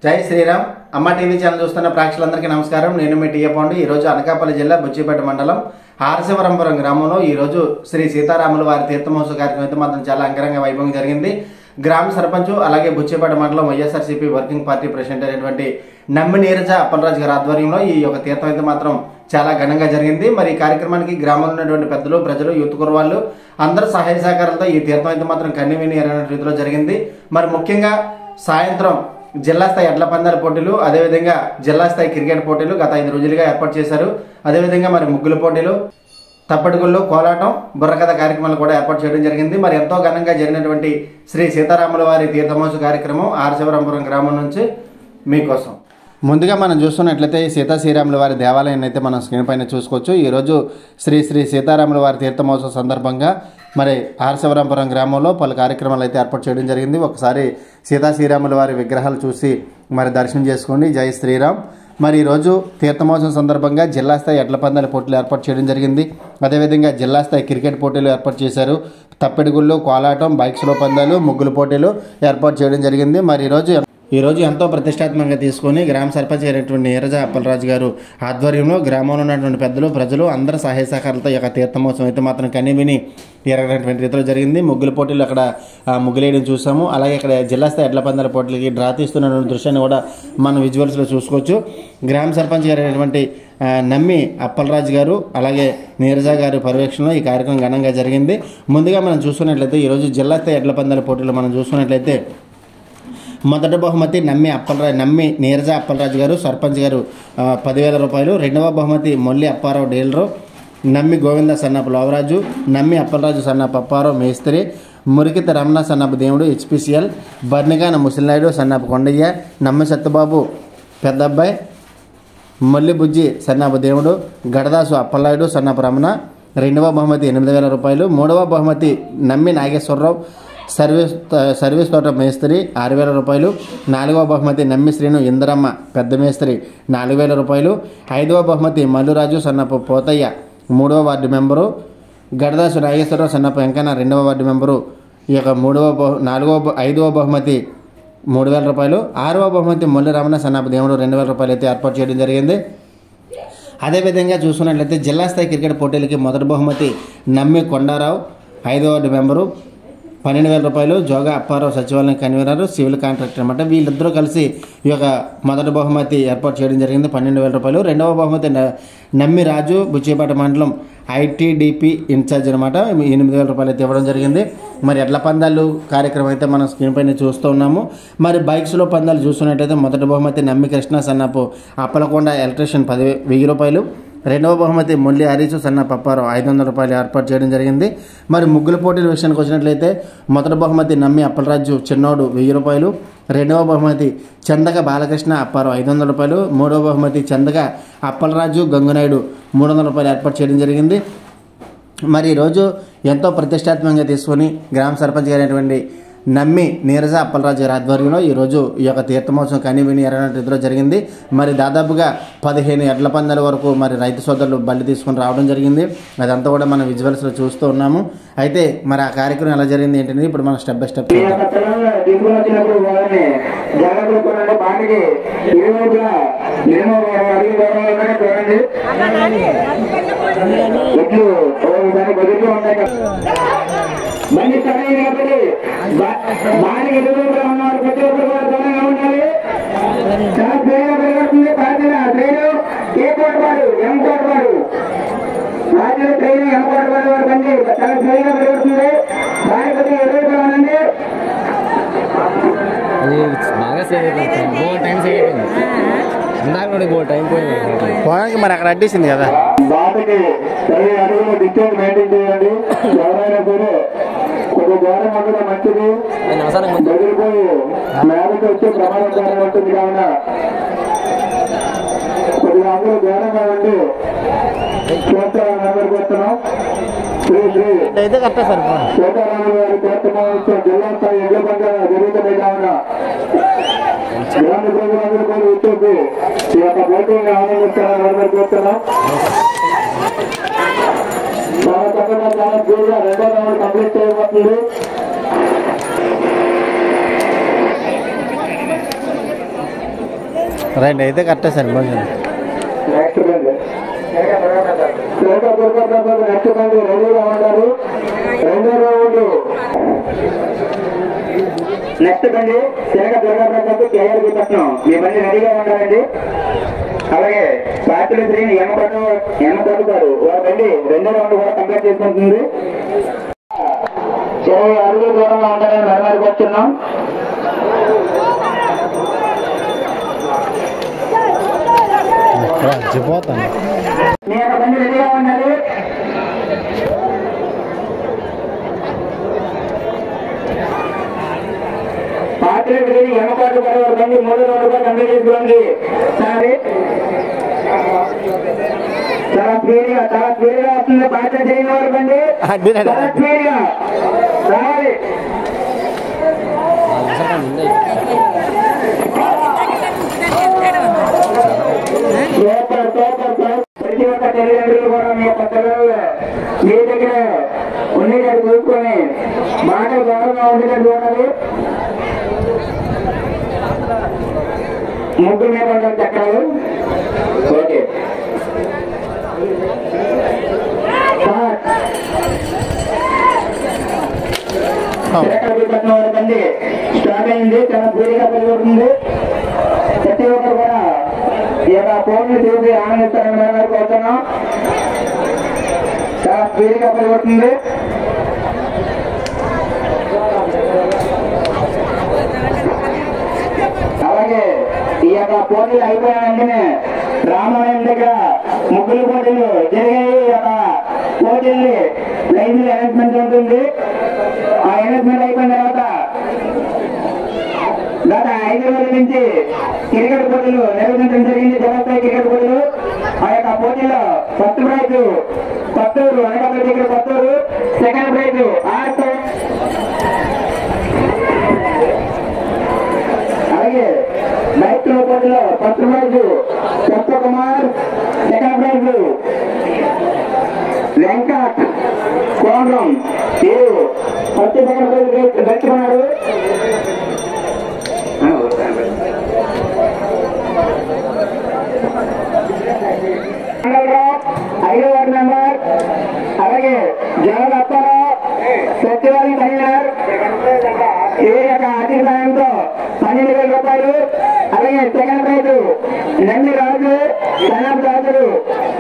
జై శ్రీరామ్. అమ్మ TV channel చూస్తున్న ప్రేక్షకులందరికీ నమస్కారం. నేను మీ టీఏ పాండు. ఈరోజు అనకాపల్లి జిల్లా బుచ్చిపేట మండలం ఆర్శివరంపురం గ్రామంలో ఈరోజు శ్రీ సీతారాముల వారి తీర్థమహోత్సవ కార్యక్రమం అయితే మాత్రం చాలా అంగరంగ వైభవం జరిగింది. గ్రామ సర్పంచ్ అలాగే బుచ్చిపేట మండలం వైఎస్ఆర్సీపీ వర్కింగ్ పార్టీ ప్రెసిడెంట్ అయినటువంటి నమ్మి నీరజ అప్పలరాజు గారి ఆధ్వర్యంలో ఈ యొక్క తీర్థం అయితే మాత్రం చాలా ఘనంగా జరిగింది. మరి ఈ కార్యక్రమానికి గ్రామంలో ఉన్నటువంటి పెద్దలు, ప్రజలు, యూత్ కుర్రవాళ్ళు అందరూ సహాయ సహకారాలతో ఈ తీర్థం అయితే మాత్రం కన్నివిని ఎరగని రీతిలో జరిగింది. మరి ముఖ్యంగా సాయంత్రం జిల్లా స్థాయి ఎడ్ల పందాల పోటీలు, అదేవిధంగా జిల్లా స్థాయి క్రికెట్ పోటీలు గత 5 రోజులుగా ఏర్పాటు చేశారు. అదేవిధంగా మరి ముగ్గుల పోటీలు, తప్పటిగుళ్ళు, కోలాటం, బుర్రకథ కార్యక్రమాలు కూడా ఏర్పాటు చేయడం జరిగింది. మరి ఎంతో ఘనంగా జరిగినటువంటి శ్రీ సీతారాముల వారి తీర్థమహోత్సవ కార్యక్రమం ఆర్శివరంపురం గ్రామం నుంచి మీకోసం. ముందుగా మనం చూస్తున్నట్లయితే సీతా శ్రీరాముల వారి దేవాలయాన్ని అయితే మనం స్క్రీన్ పైన చూసుకోవచ్చు. ఈరోజు శ్రీ సీతారాముల వారి తీర్థమహోత్సవ సందర్భంగా మరి ఆర్శివరంపురం గ్రామంలో పలు కార్యక్రమాలు అయితే ఏర్పాటు చేయడం జరిగింది. ఒకసారి సీతా శ్రీరాముల వారి విగ్రహాలు చూసి మరి దర్శనం చేసుకోండి. జై శ్రీరామ్. మరి ఈరోజు తీర్థమహోత్సవం సందర్భంగా జిల్లా స్థాయి ఎడ్ల పందాల పోటీలు ఏర్పాటు చేయడం జరిగింది. అదేవిధంగా జిల్లా స్థాయి క్రికెట్ పోటీలు ఏర్పాటు చేశారు. తప్పెడుగుళ్ళు, కోలాటం, బైక్స్లో పందాలు, ముగ్గుల పోటీలు ఏర్పాటు చేయడం జరిగింది. మరి ఈరోజు ఎంతో ప్రతిష్టాత్మకంగా తీసుకొని గ్రామ సర్పంచ్ అయినటువంటి నీరజ అప్పలరాజు గారు ఆధ్వర్యంలో గ్రామంలో ఉన్నటువంటి పెద్దలు, ప్రజలు అందరూ సహాయ సహకారాలతో ఈ యొక్క తీర్థమహోత్సవం అయితే మాత్రం కనివిని ఎరగనటువంటి రీతిలో జరిగింది. ముగ్గుల పోటీలు అక్కడ ముగ్గులేయడం చూసాము. అలాగే ఇక్కడ జిల్లా స్థాయి ఎడ్ల పందాల పోటీలకి డ్రా తీస్తున్నటువంటి దృశ్యాన్ని కూడా మనం విజువల్స్లో చూసుకోవచ్చు. గ్రామ సర్పంచ్ గారు అయినటువంటి నమ్మి అప్పలరాజు గారు అలాగే నీరజ గారి పర్యవేక్షణలో ఈ కార్యక్రమం ఘనంగా జరిగింది. ముందుగా మనం చూసుకున్నట్లయితే ఈరోజు జిల్లా స్థాయి ఎడ్ల పందాల పోటీలు మనం చూసుకున్నట్లయితే మొదటి బహుమతి నమ్మి నీరజ అప్పలరాజు గారు సర్పంచ్ గారు 10,000 రూపాయలు. రెండవ బహుమతి మొల్లి అప్పారావు డీలరు, నమ్మి గోవింద సన్నపు లోవరాజు, నమ్మి అప్పలరాజు సన్నపు అప్పారావు మేస్త్రి, మురికిత రమణ సన్నపు దేవుడు హెచ్పిసిఎల్, బర్నిగాన ముసలినాయుడు సన్నపు కొండయ్య, నమ్మి సత్యబాబు పెద్దబ్బాయి, మొల్లి బుజ్జి సన్నపు దేవుడు, గడదాసు అప్పలనాయుడు సన్నపు రమణ. రెండవ బహుమతి 8,000 రూపాయలు. మూడవ బహుమతి నమ్మి నాగేశ్వరరావు సర్వీస్ తోట మేస్త్రి 6,000 రూపాయలు. నాలుగవ బహుమతి నమ్మి శ్రీను ఇందరమ్మ పెద్ద మేస్త్రి 4,000 రూపాయలు. ఐదవ బహుమతి మల్లురాజు సన్నపు పోతయ్య 3వ వార్డు మెంబరు, గడదాసు నాగేశ్వరరావు సన్నపు వెంకన్న 2వ వార్డు మెంబరు. ఈ యొక్క 5వ బహుమతి 3,000 రూపాయలు. 6వ బహుమతి మొల్లి రమణ సన్నపు దేవుడు 2,000 రూపాయలు అయితే ఏర్పాటు చేయడం జరిగింది. అదేవిధంగా చూసుకున్నట్లయితే జిల్లా స్థాయి క్రికెట్ పోటీలకి మొదటి బహుమతి నమ్మి కొండారావు 5వ వార్డు మెంబరు 12,000 రూపాయలు. జోగా అప్పారావు సచివాలయం కన్వీనర్, సివిల్ కాంట్రాక్టర్ అనమాట. వీళ్ళిద్దరూ కలిసి ఈ యొక్క మొదటి బహుమతి ఏర్పాటు చేయడం జరిగింది 12,000 రూపాయలు. రెండవ బహుమతి నమ్మి రాజు బుచ్చిపేట మండలం ఐటీడీపీ ఇన్ఛార్జ్ అనమాట 8,000 రూపాయలు అయితే ఇవ్వడం జరిగింది. మరి ఎడ్ల పందాలు కార్యక్రమం అయితే మనం స్క్రీన్ పైన చూస్తూ ఉన్నాము. మరి బైక్స్లో పందాలు చూస్తున్నట్టయితే మొదటి బహుమతి నమ్మి కృష్ణ సన్నపు అప్పలకొండ ఎలక్ట్రీషియన్ 10,000 రూపాయలు. రెండవ బహుమతి మొల్లి హరీషు సన్న పప్పారావు 500 రూపాయలు ఏర్పాటు చేయడం జరిగింది. మరి ముగ్గుల పోటీల విషయానికి వచ్చినట్లయితే మొదటి బహుమతి నమ్మి అప్పలరాజు చిన్నోడు 1,000 రూపాయలు. రెండవ బహుమతి చందక బాలకృష్ణ అప్పారావు 500 రూపాయలు. మూడవ బహుమతి చందక అప్పలరాజు గంగునాయుడు 300 రూపాయలు ఏర్పాటు చేయడం జరిగింది. మరి ఈరోజు ఎంతో ప్రతిష్టాత్మకంగా తీసుకొని గ్రామ సర్పంచ్ గారైనటువంటి నమ్మి నీరజ అప్పలరాజు గారి ఆధ్వర్యంలో ఈరోజు ఈ యొక్క తీర్థమహోత్సవం కనివిని ఎరగనటువంటి రీతిలో జరిగింది. మరి దాదాపుగా 15 ఎడ్ల పందాల వరకు మరి రైతు సోదరులు బలి తీసుకొని రావడం జరిగింది. అదంతా కూడా మనం విజువల్స్లో చూస్తూ ఉన్నాము. అయితే మరి ఆ కార్యక్రమం ఎలా జరిగింది ఏంటంటే ఇప్పుడు మనం స్టెప్ బై స్టెప్ మళ్ళీ సరైన కాబట్టి దానికి ఎదురుగా ఉన్నవారు ప్రతి ఒక్కరు కూడా దూరంగా ఉండాలి. చాలా స్వేగా పెరుగుతుంది. బాధ్యత ట్రైన్ ఏ కోటవాడు ఎం కోటవాడు బాధ్యత ట్రైన్ ఎం కోటవాడు వారు బండి చాలా స్వేగా పెరుగుతుంది. దాని కొద్ది ఎదురుగా ఉండండి. పోవడానికి మరి అక్కడ అడ్డేసింది కదా. బాటకి 10 అడుగులు డిస్టెన్స్ మెయింటైన్ చేయండి. ఎవరైనా సరే కొద్ది దూరం ఉండడం మంచిది. ఎదిరిపోయి మేరకు వచ్చే ప్రమాదకారం ఉంటుంది. కావున కొద్దిగా అందరూ దూరంగా ఉండి చేస్తారని కోరుతున్నాం. శ్రీ సీతారాముల వారి తీర్థమహోత్సవం జిల్లా స్థాయి ఎడ్ల పండుగ జరుగుతుంది. కావున గ్రామ ప్రజలందరూ కూడా వచ్చేసి ఈ యొక్క పోటీని ఆనందిస్తారని కోరుతున్నాం. చాలా చక్కగా చాలా స్పీడ్గా 2వ రౌండ్ కంప్లీట్ చేయబోతుంది. రైట్ అయితే కరెక్టే సార్ భోజనం. నెక్స్ట్ బండి నెక్స్ట్ బండి రెడీగా ఉన్నారు. రెండో రౌండ్ నెక్స్ట్ బండి శనగ దుర్గాప్రసాద్ కేఆర్బి పట్నం. మీ బండి రెడీగా ఉండాలండి. అలాగే పార్టీలు శ్రీని ఎమ్మపడుతారు. వారి బండి రెండో రౌండ్ కూడా కంప్లీట్ చేసుకుంటుంది. 20 అడుగుల దూరంలో ఉండాలని మరమరికి వస్తున్నాం. మీ యొక్క బండి రెడీగా ఉండాలి. పార్టీలు శ్రీని ఎమ్మపాటు వారి బండి 3 రౌండ్ కూడా కంప్లీట్ చేసుకోండి. చాలా స్పీడ్గా వస్తుంది. పార్టీ చేయని వారి బండి చాలా స్పీడ్గా రావాలి. ప్రతి ఒక్క తల్లిదండ్రులు కూడా మీ యొక్క పిల్లలు మీ దగ్గర ఉండేటట్టు చూసుకొని మాట గౌరవంగా ఉండేటట్టు చూడాలి. ముగ్గురు మీద ఉంటారు చక్రాలు. ఓకే పట్నం బండి స్టార్ట్ అయింది. చాలా స్పీడ్గా పరిగెడుతుంది. ప్రతి ఒక్కరు కూడా ఈ యొక్క ఫోన్ ని చూసి ఆనందిస్తారని మేము కోరుతున్నాం. చాలా స్పీడ్గా పరిగెడుతుంది. అలాగే ఈ యొక్క పోటీలు అయిపోయిన వెంటనే రామాలయం దగ్గర ముగ్గులు పోటీలు జరిగాయి. ఈ యొక్క పోటీల్ని ప్రైజులు అనౌన్స్మెంట్ ఉంటుంది. ఆ అనౌన్స్మెంట్ అయిపోయిన తర్వాత గత 5 రోజుల నుంచి క్రికెట్ పోటీలు నిర్వహించడం జరిగింది. జనస్థాయి క్రికెట్ పోటీలు. ఆ యొక్క పోటీలో ఫస్ట్ ప్రైజ్ కొత్తూరు అనకాపల్లి దగ్గర కొత్తూరు, సెకండ్ ప్రైజ్ ఆర్ట్. అలాగే బైక్ పోటీలో ఫస్ట్ ప్రైజ్ కొత్త కుమార్, సెకండ్ ప్రైజ్ వెంకట్ కోండ్రం. వీరు ఫస్ట్ సెకండ్ ప్రైజ్ గెలుచుకున్నారు. ఐదో వార్డు మెంబర్, అలాగే జనరల్ అప్పారావు, సచివాలయం కన్వీనర్. వీరి యొక్క ఆర్థిక సాయంతో 12,000 రూపాయలు. అలాగే సెకండ్ ప్రైజ్ నంది రాజు, సనాబ్ రాజులు,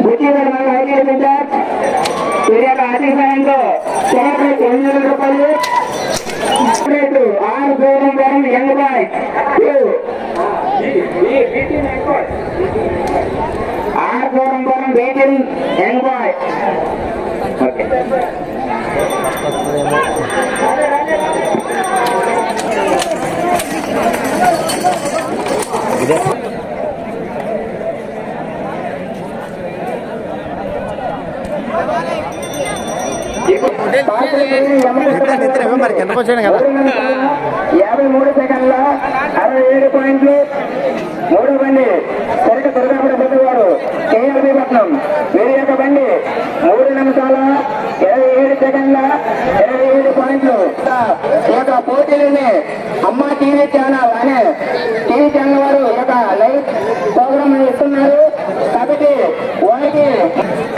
బుచ్చిగడ్ మండల ఐటీఎస్ ఇన్ఛార్జ్. వీరి యొక్క ఆర్థిక సాయంతో సెకండ్ ప్రైజ్ 8,000 రూపాయలు. ప్రైజ్ ఆర్ గోరం యంగ్ బాయ్ ఆర్ గోరం బీటింగ్ యంగ్ బాయ్. మరి కిందకు వచ్చాను కదా. 53 సెకండ్ల 67 పాయింట్లు. మూడో బండి కొరట దుర్గాపురం వారు కేఎల్బి పట్నం. వీరి యొక్క బండి 3 నిమిషాల 27 సెకండ్ల 27 పాయింట్లు. ఈ యొక్క పోటీలని అమ్మ టీవీ ఛానల్ అనే టీవీ ఛానల్ వారు ఒక లైవ్ ప్రోగ్రామ్ ఇస్తున్నారు. కాబట్టి వారికి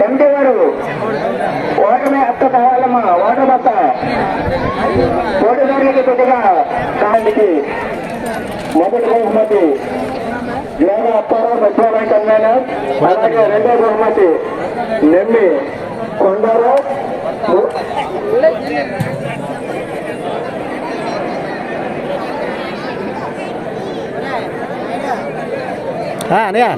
కమిటీ వారు ఓటమి హక్కు కావాలమ్మా. ఓటర్ బస్త పోటీదారులకి కొద్దిగా దానికి మొదటి బహుమతి యోగ అప్పారావు సచివాలయం కన్వీనర్. అలాగే రెండో బహుమతి నెమ్మి కొండరావు. అనియా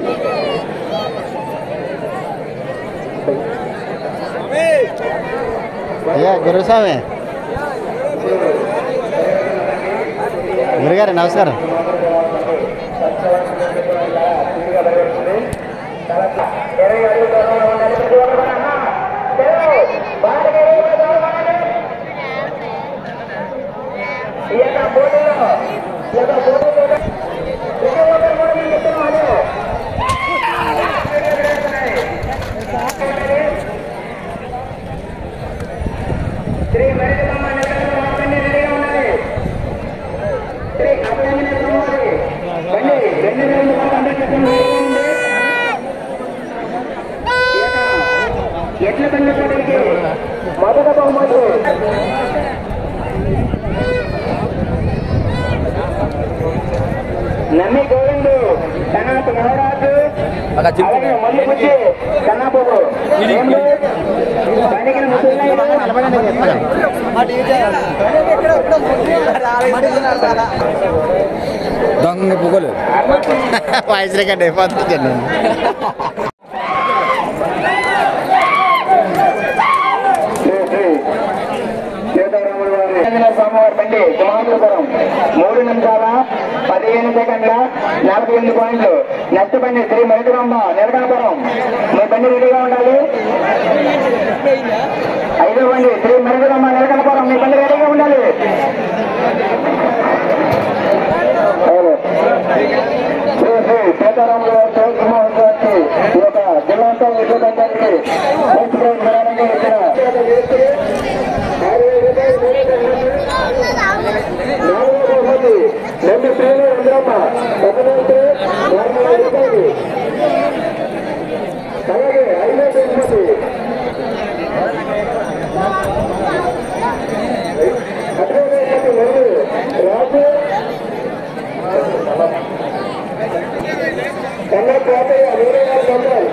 అయ్యా గురుస్వామి గురుగారు నమస్కారం. శ్రీ మరిదమ్మ నగరంలో శ్రీ అభినందన పిల్లలకి మొదట బహుమతి నమ్మి గోవిందు కన్నాపు నవరాజు అలాగే మళ్ళీ వచ్చి కన్నాబాబు దొంగ పువ్వులు వాయిస్ రికార్డ్ అయిపోతుంది. స్వామివారి బండి కుమారపురం 3 నిమిషాల 15 సెకండ్ల 48 పాయింట్లు. నెక్స్ట్ బండి శ్రీ మరిదిరమ్మ నిరకాపురం. మీ బండి రెడీగా ఉండాలి. 5వ బండి శ్రీ మరిదిరమ్మ నిరకాపురం. మీ బండి రెడీగా ఉండాలి. శ్రీ శ్రీ సీతారాముల వారితో సింహోత్సవానికి ఈ యొక్క జిల్లాతో విశ్వదంతానికి ఇచ్చిన రెండు శ్రేణులు అందరమ్మ అలాగే 5వ బహుమతి రాజు కన్నా కోటయ్య 24 సంవత్సరాలు.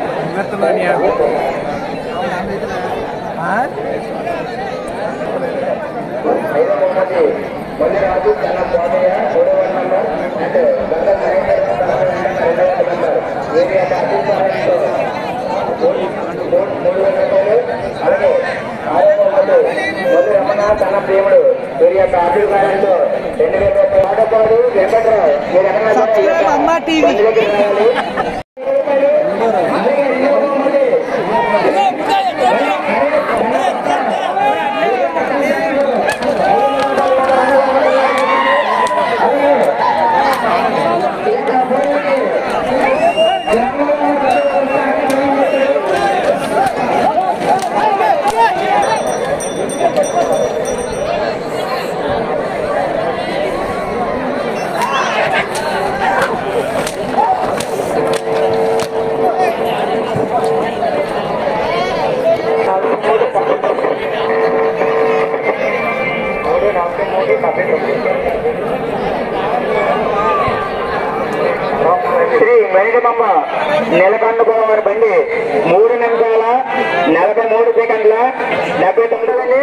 5వ బహుమతి మొదటి రాజు కన్నా కోటయ్య 3వ నంబర్ అండ్ గంట మహేందర్ 2వ నంబర్ ఏరియా పార్టీతో 3 రూపాయలు. అలాగే 6వ బహుమతి మొదటి రమణ కన్నా ప్రేముడు ఏరియా అభిప్రాయంతో 2000 రూపాయలు. ఆడపాడు వెంకట్రావు మీరు శ్రీ మరిదిరమ్మ నెలకొండపురం వారి బండి 3 నిమిషాల 43 సెకండ్ల 79.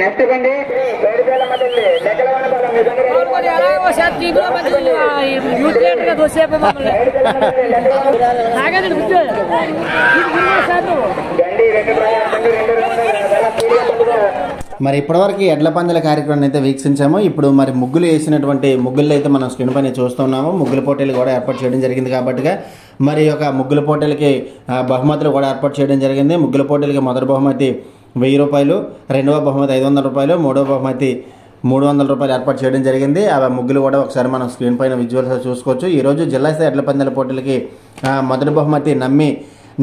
నెక్స్ట్ బండి వేడిపేలమ్మ తల్లి లెక్కలవనపాలెం. మీ బండి మరి ఇప్పటివరకు ఎడ్ల పందాల కార్యక్రమాన్ని అయితే వీక్షించాము. ఇప్పుడు మరి ముగ్గులు వేసినటువంటి ముగ్గులు అయితే మనం స్క్రీన్ పైన చూస్తున్నాము. ముగ్గుల పోటీలు కూడా ఏర్పాటు చేయడం జరిగింది కాబట్టిగా మరి ఒక ముగ్గుల పోటీలకి బహుమతులు కూడా ఏర్పాటు చేయడం జరిగింది. ముగ్గుల పోటీలకి మొదటి బహుమతి 1000 రూపాయలు, రెండవ బహుమతి 500 రూపాయలు, మూడవ బహుమతి 300 రూపాయలు ఏర్పాటు చేయడం జరిగింది. ఆ ముగ్గులు కూడా ఒకసారి మనం స్క్రీన్ పైన విజువల్స్ చూసుకోవచ్చు. ఈరోజు జిల్లా స్థాయి ఎడ్ల పందాల పోటీలకి మొదటి బహుమతి నమ్మి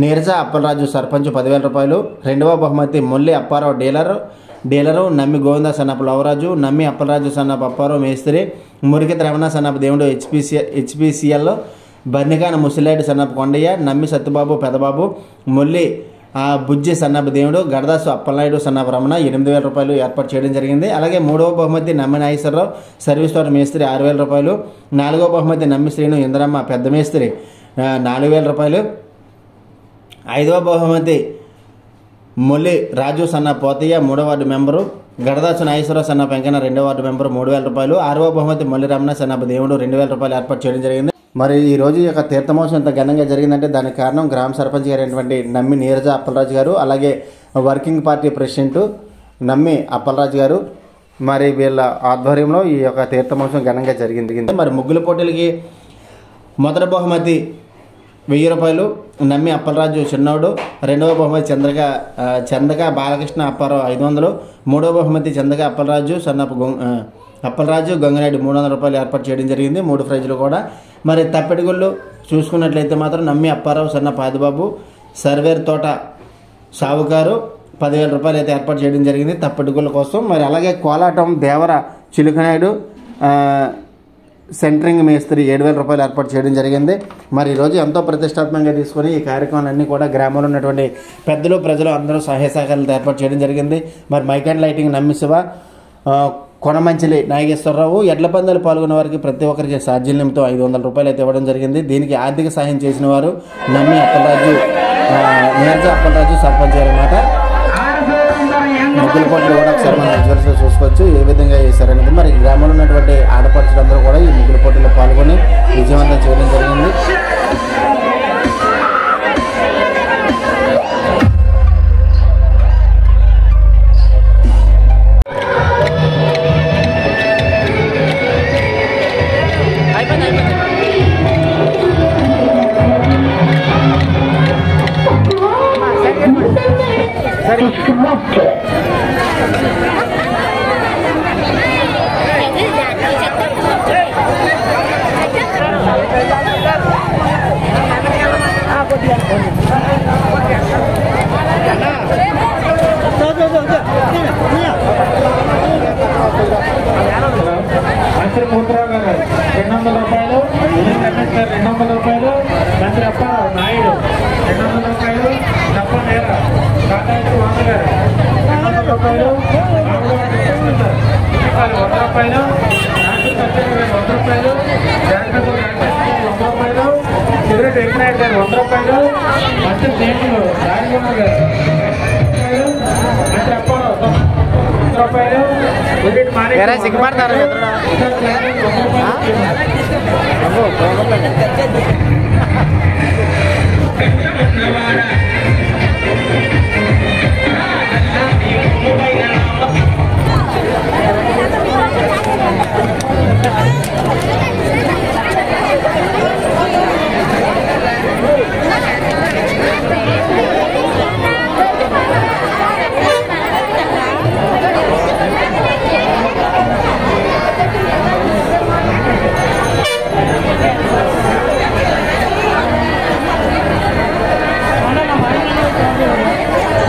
నీరజ అప్పలరాజు సర్పంచ్ 10,000 రూపాయలు, రెండవ బహుమతి మొల్లి అప్పారావు డీలరు, నమ్మి గోవింద సన్నపు లవరాజు, నమ్మి అప్పలరాజు సన్నపు అప్పారావు మేస్త్రి, మురికిత రమణ సన్నపు దేవుడు హెచ్పిసిఎల్, బందికాన ముసిలాడి సన్నపు కొండయ్య, నమ్మి సత్యబాబు పెదబాబు, మొల్లి బుజ్జి సన్నపు దేవుడు, గడదాసు అప్పలనాయుడు సన్నపు రమణ 8,000 రూపాయలు ఏర్పాటు చేయడం జరిగింది. అలాగే మూడవ బహుమతి నమ్మి నాగేశ్వరరావు సర్వీస్ స్టోర్ మేస్త్రి 6,000 రూపాయలు, నాలుగవ బహుమతి నమ్మి శ్రీను ఇంద్రమ్మ పెద్ద మేస్త్రి 4,000 రూపాయలు, ఐదవ బహుమతి మొల్లి రాజు సన్న పోతయ్య 3వ వార్డు మెంబరు, గడదాసు నాగేశ్వరరావు సన్న వెంకన్న 2వ వార్డు మెంబరు 3,000 రూపాయలు, 6వ బహుమతి మొల్లి రమణ సన్నపు దేవుడు 2,000 రూపాయలు ఏర్పాటు చేయడం జరిగింది. మరి ఈ రోజు యొక్క తీర్థమోత్సవం ఇంత ఘనంగా జరిగిందంటే దానికి కారణం గ్రామ సర్పంచ్ గారు అయినటువంటి నమ్మి నీరజ అప్పలరాజు గారు, అలాగే వర్కింగ్ పార్టీ ప్రెసిడెంట్ నమ్మి అప్పలరాజు గారు, మరి వీళ్ళ ఆధ్వర్యంలో ఈ యొక్క తీర్థమోత్సవం ఘనంగా జరిగింది. మరి ముగ్గుల పోటీలకి మొదటి బహుమతి 1000 రూపాయలు నమ్మి అప్పలరాజు చిన్నోడు, రెండవ బహుమతి చందక బాలకృష్ణ అప్పారావు 500, మూడవ బహుమతి చందక అప్పలరాజు గంగనాయుడు 300 రూపాయలు ఏర్పాటు చేయడం జరిగింది. 3 ప్రైజులు కూడా. మరి తప్పెటిగుళ్ళు చూసుకున్నట్లయితే మాత్రం నమ్మి అప్పారావు సన్న పాదిబాబు, సర్వేర్ తోట సావుకారు 10,000 రూపాయలు అయితే ఏర్పాటు చేయడం జరిగింది తప్పెటిగుళ్ళ కోసం. మరి అలాగే కోలాటం దేవర చిలుకనాయుడు సెంటరింగ్ మేస్త్రి 7,000 రూపాయలు ఏర్పాటు చేయడం జరిగింది. మరి ఈరోజు ఎంతో ప్రతిష్టాత్మకంగా తీసుకొని ఈ కార్యక్రమాలన్నీ కూడా గ్రామంలో ఉన్నటువంటి పెద్దలు ప్రజలు అందరూ సహాయ సహకారాలతో ఏర్పాటు చేయడం జరిగింది. మరి మైక్ అండ్ లైటింగ్ నమ్మిశివ, కొనమంచిలి నాగేశ్వరరావు, ఎడ్ల పందాలు పాల్గొన్న వారికి ప్రతి ఒక్కరికి ఛార్జీల నిమిత్తం 500 రూపాయలు అయితే ఇవ్వడం జరిగింది. దీనికి ఆర్థిక సహాయం చేసిన వారు నమ్మి అప్పలరాజు, నీరజ అప్పలరాజు సర్పంచ్ గారు అన్నమాట. ముగ్గుల పోటీలు కూడా ఒకసారి మనం విజువల్స్లో చూసుకోవచ్చు ఏ విధంగా చేశారనేది. మరి గ్రామంలో ఉన్నటువంటి ఆడపడుచులందరూ కూడా ఈ ముగ్గుల పోటీలో పాల్గొని విజయవంతం చేయడం జరిగింది. మూర్తిరావు గారు 200 రూపాయలు, రమేష్ గారు 200 రూపాయలు, మంత్రి అప్పారావు నాయుడు 200 రూపాయలు, తప్ప నేర కాటాయి వాసు గారు 200 రూపాయలు, 100 రూపాయలు, రాష్ట్ర సత్యం గారు 100 రూపాయలు, జాగ్రత్త 100 రూపాయలు, సిగరెట్ వెంకనాయుడు గారు 100 రూపాయలు, మంత్రి స్నేహితులు రాజకుమార్ గారు మంత్రి అప్పారావు 100 రూపాయలు, సిగ్గుపడతారు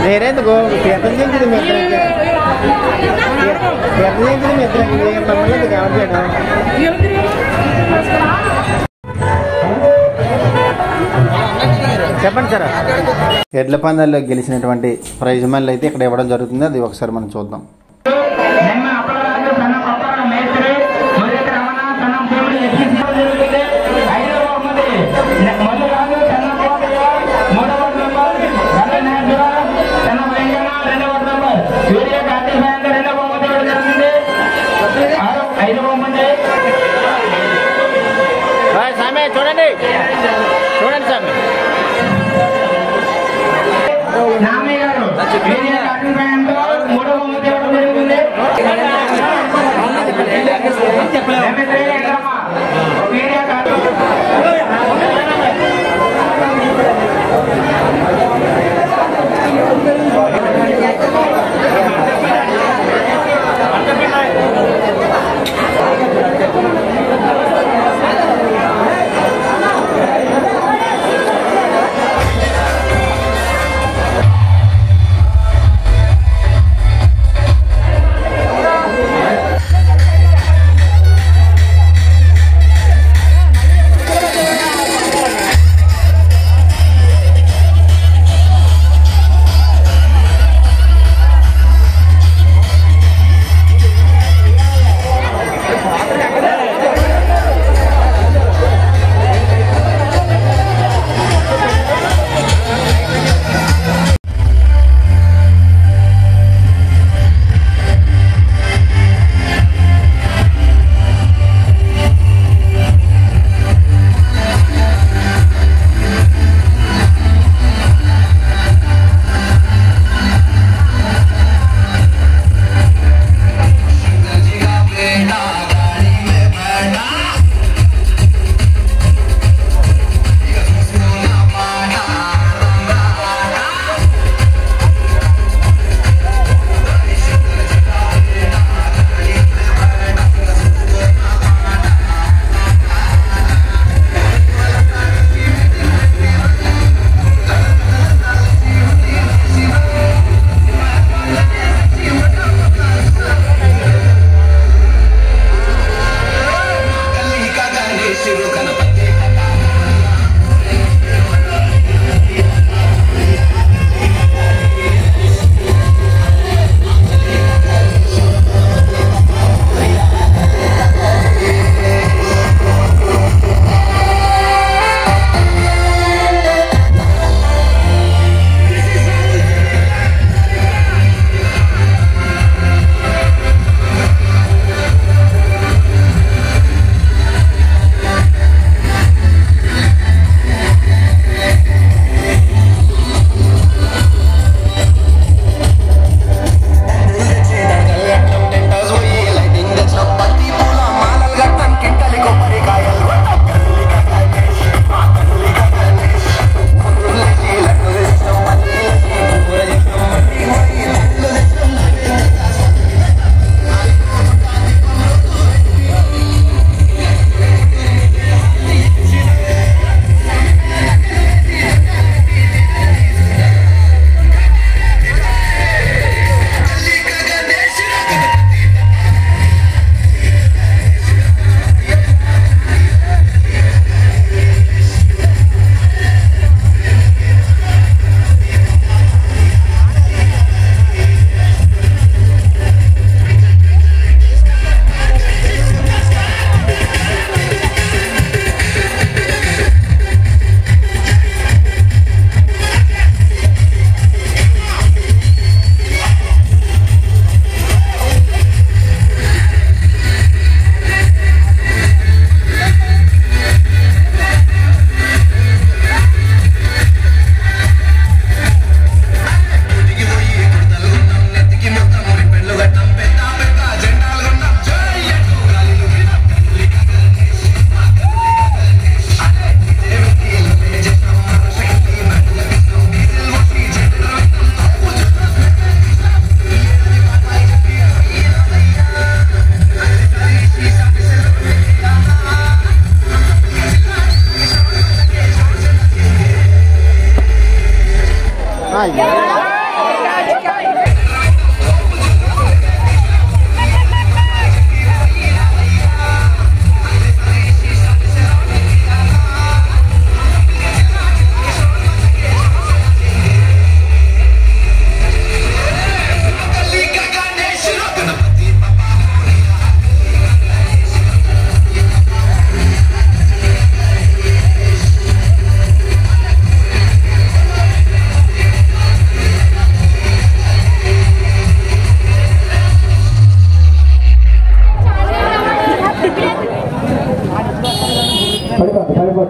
నేరేందుకు తీర్థం చేయించింది మీ మమ్మల్ని కావట్లేదు. చెప్పండి సార్. ఎడ్ల పందాల్లో గెలిచినటువంటి ప్రైజ్ మనీ అయితే ఇక్కడ ఇవ్వడం జరుగుతుంది. అది ఒకసారి మనం చూద్దాం. చూడండి చూడండి సామి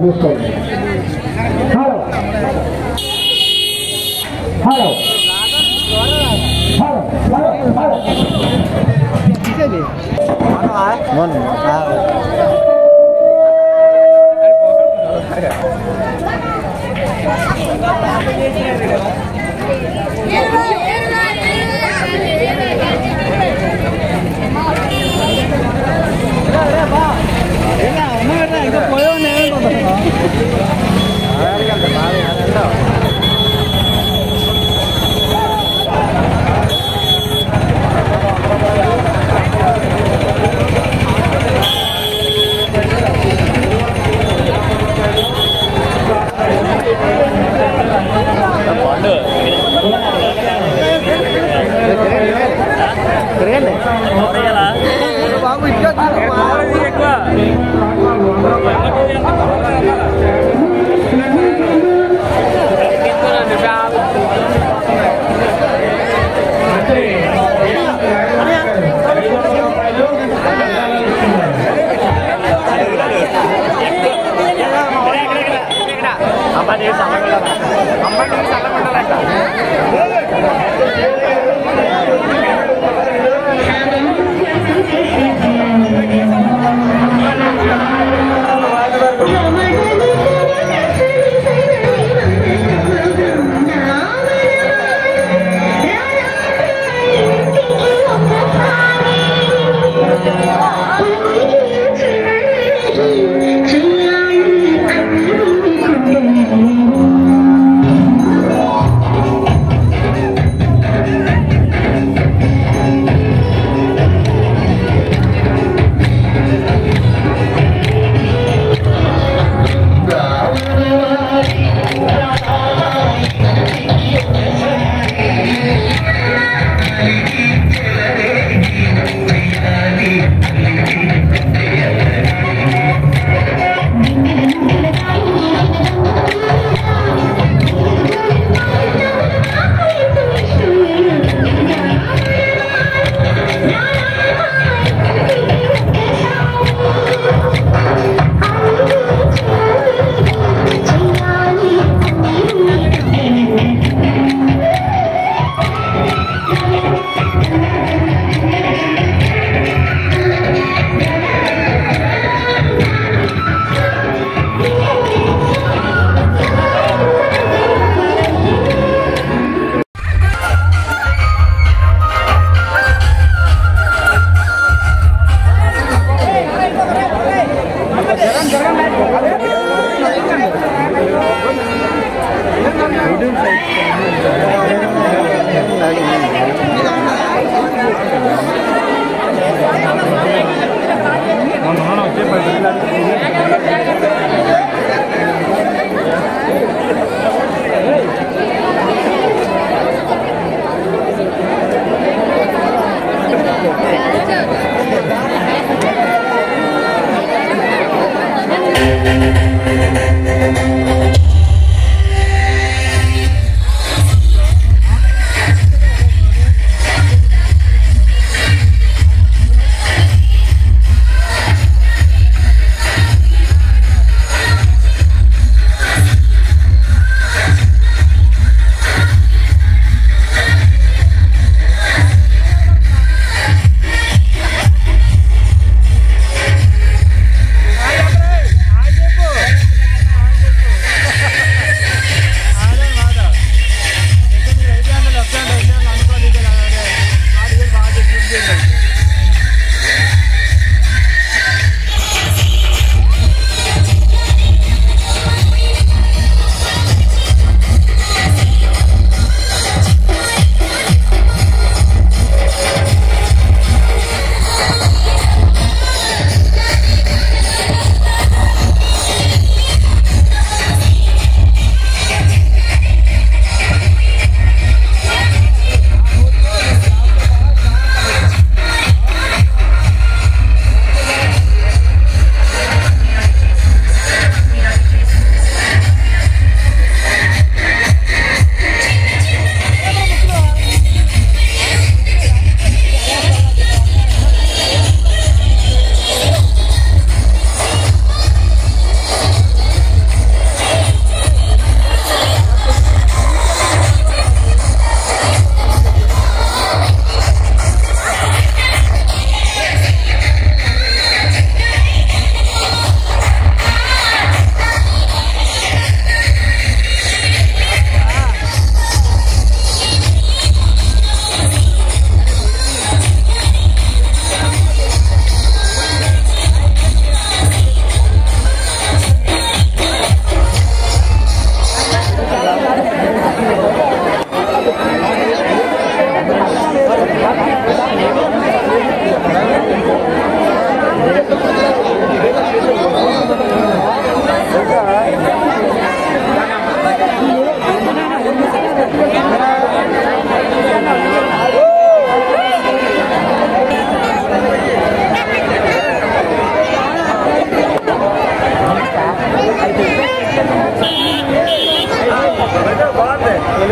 చూసుకోండి. హలో హలో హలో హలో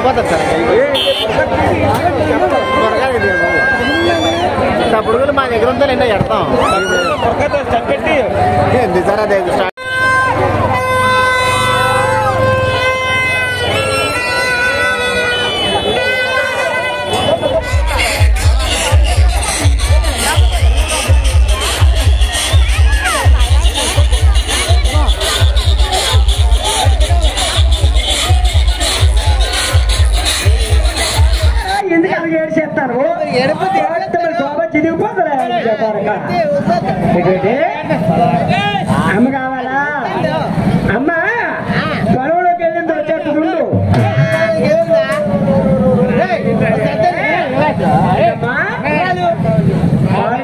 అయిపోతుంది సార్ పురుగులు మా దగ్గర ఉంటే నిన్న ఎడతాం ఏంది సార్ అదే అమ్మ కావాలా అమ్మ పొలంలోకి వెళ్ళింది వచ్చేస్తుండు పాలు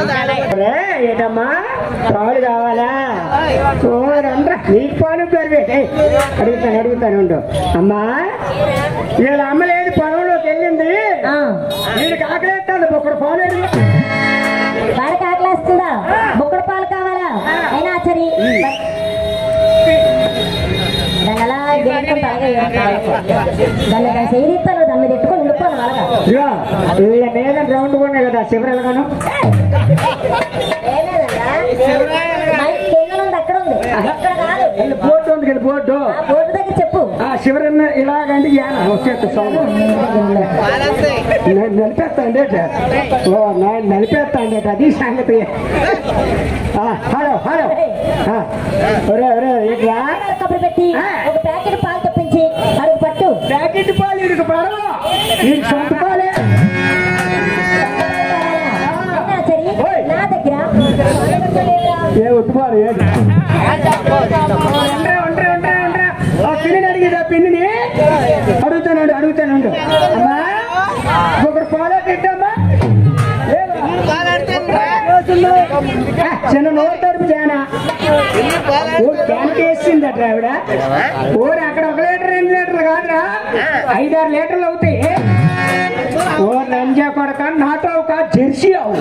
కావాలా ఏటమ్మా పాలు కావాలా నీకు పాలు అడుగుతాను ఉండు అమ్మా వీళ్ళ అమ్మ లేదు పొలంలోకి వెళ్ళింది వీడికి ఆకలేస్తాను ఒకడు పాలు వాడికి ఆకలేస్తుందా బుక్కడు పాలు కావాలా అయినా సరే దాన్ని అలా గేటుకొని దాన్ని చేయనిస్తాను దాన్ని మీద ఎట్టుకొని ఉండిపోను అలాగా వీళ్ళ మీద రౌండ్ ఉన్నాయి కదా శివరలుగాను అక్కడ ఉంది అక్కడ కాదు బోర్డు ఉంది కదా బోర్డు బోర్డు దగ్గర చెప్పు శివరన్న ఇలాగండి వచ్చేస్తా నలిపేస్తాండి నలిపేస్తాండి అది సంగతి హలో హలో కబురు పెట్టి ఒక ప్యాకెట్ పాలు తెప్పించి అడుగు పట్టు ప్యాకెట్ పాలు ఇడుకు పడవ నీకు సొంత పాలే నా దగ్గర ఏ ఉట్టుపాలు పిల్లిని అడిగిదా పిల్లిని అడుగుతాను అమ్మా ఒకరు పాలు తిట్టమ్మా చిన్న నోరు తడుపు జానా క్యాన్కేసింది అట్లా ఆవిడ ఊరు అక్కడ 1 లీటర్ 2 లీటర్లు కాదురా 5-6 లీటర్లు అవుతాయి ఓ రంజా కొడక నాటావు కా జెర్సీ అవు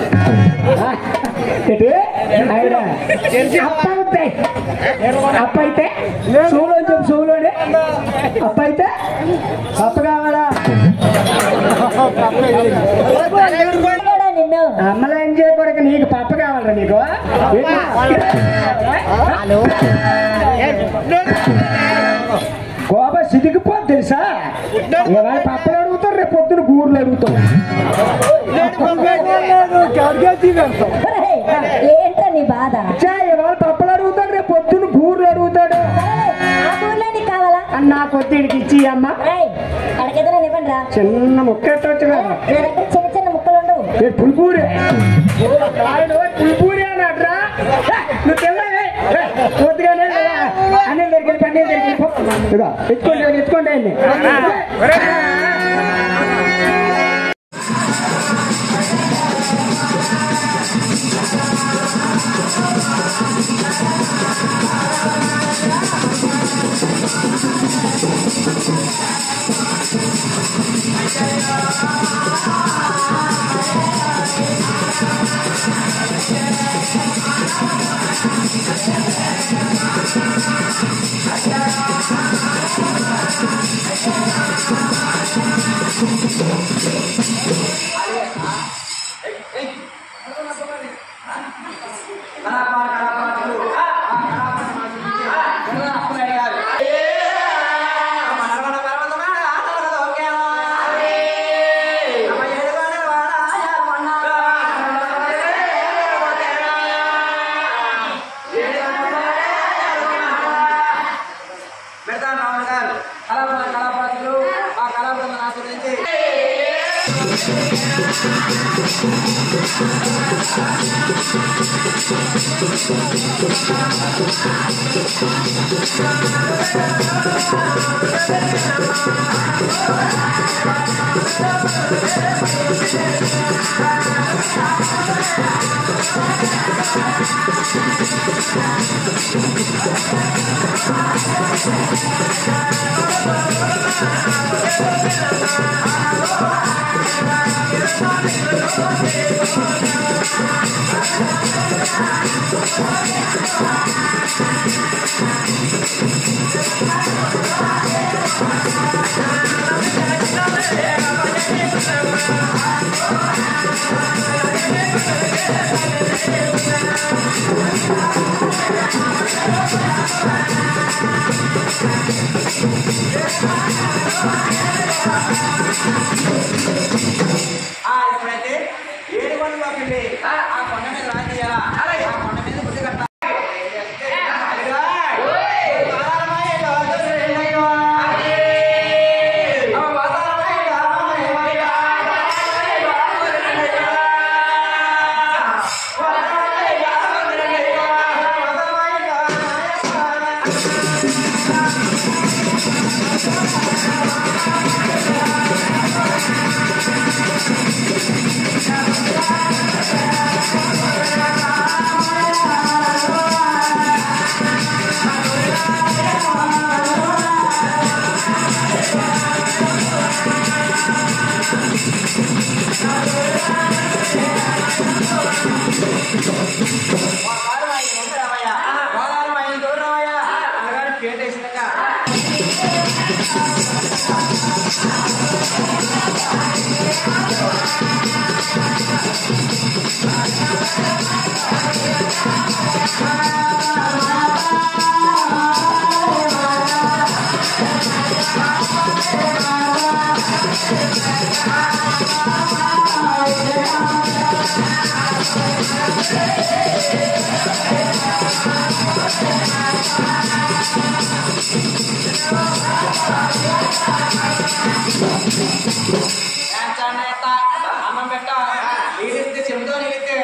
అప్ప అయితే సూలో చెప్పు సూలోనే అప్ప అయితే అప్ప కావాలా అమ్మలో ఏం చేయకూడక నీకు పప్ప కావాలరా నీకు గోబా సిదిగిపోదు తెలుసా ఇవాళ పప్పలు అడుగుతారు రేపు పొద్దున గూర్లు అడుగుతాం ఏంటో నీ బాధ ఇవాళ పప్పలు అడుగుతాడు రేపు పొద్దున గూర్లు అడుగుతాడు కావాలా అని నాకు వద్దు ఇచ్చి అమ్మ అడగేదో ఇవ్వండి రా చిన్న ముక్క ఎట్టవచ్చు కదా చిన్న చిన్న ముక్కలు ఉండవు పులిపూరి పులిపూరి అన్నట్రా నువ్వు తెల్లవే కొద్దిగానే అన్నీ దగ్గర పన్నీ దగ్గర ఎత్తుకోండి అండి Thank you. అన్నం పెట్ట చెబుతా నీకే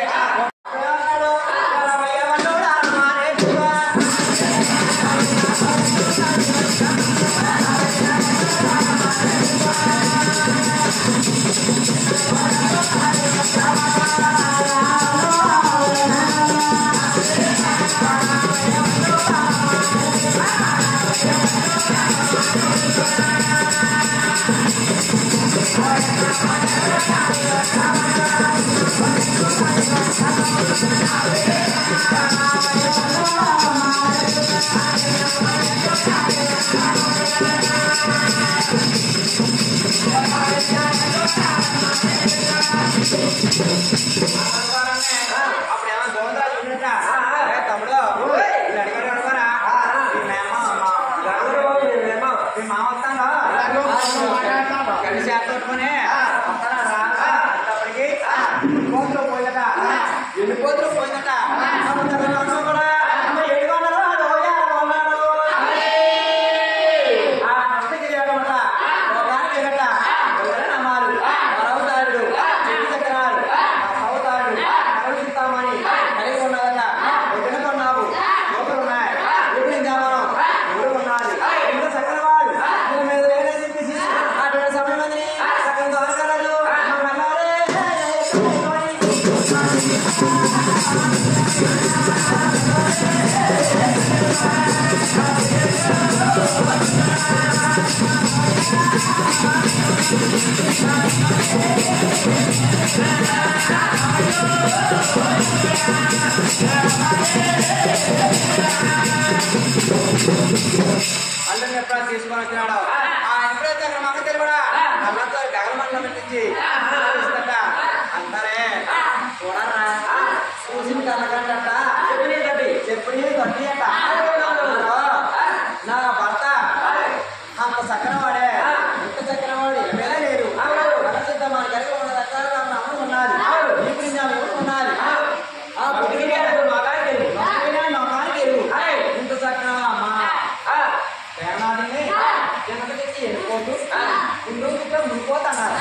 అల్లం ఎప్పుడైనా తీసుకొని వచ్చినాడు ఎప్పుడైతే అక్కడ మగ తెలియడా అల్లంతో గగనమండలం పెట్టించి అంటారే చూడరా చూసిన కళ్ళకంట చెప్పి గట్టి అంట నా భర్త అంత చక్కన వాడే ఇంత చక్కన వాడు ఎమ్మెల్యే లేరు మన కలిగి ఉన్న రకాల అమ్మ ఉన్నది ఇప్పుడు నేను ఉన్నది మగానికి ఇంత చక్కన ప్రేమాదిని వెనక తెచ్చి వెళ్ళిపోతూ మునిపోతున్నారు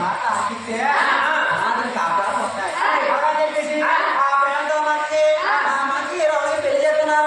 మాట ఆశిస్తే అనాథని కాపాడు వస్తాయి అలా చెప్పేసి ఆ ప్రేమతో మంచి ఆ మంచి రోజు పెళ్లి చేస్తున్నారు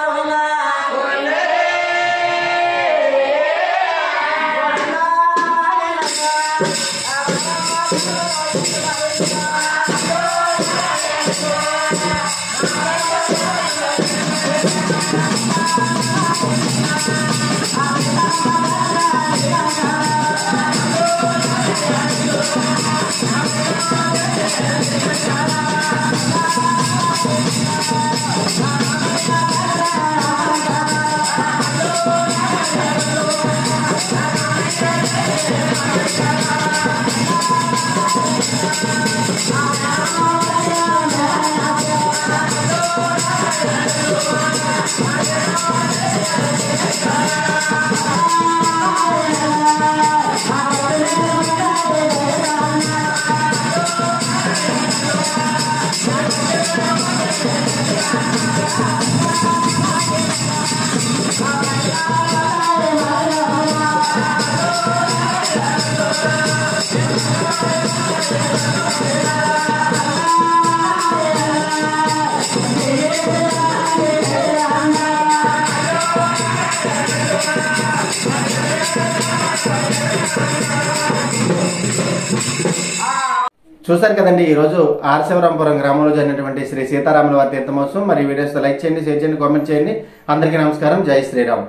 చూశారు కదండి ఈరోజు ఆర్శివరాంపురం గ్రామంలో జరిగినటువంటి శ్రీ సీతారాముల వారి తీర్థమోత్సవం. మరి వీడియోస్ లైక్ చేయండి, షేర్ చేయండి, కామెంట్ చేయండి. అందరికీ నమస్కారం. జై శ్రీరామ్.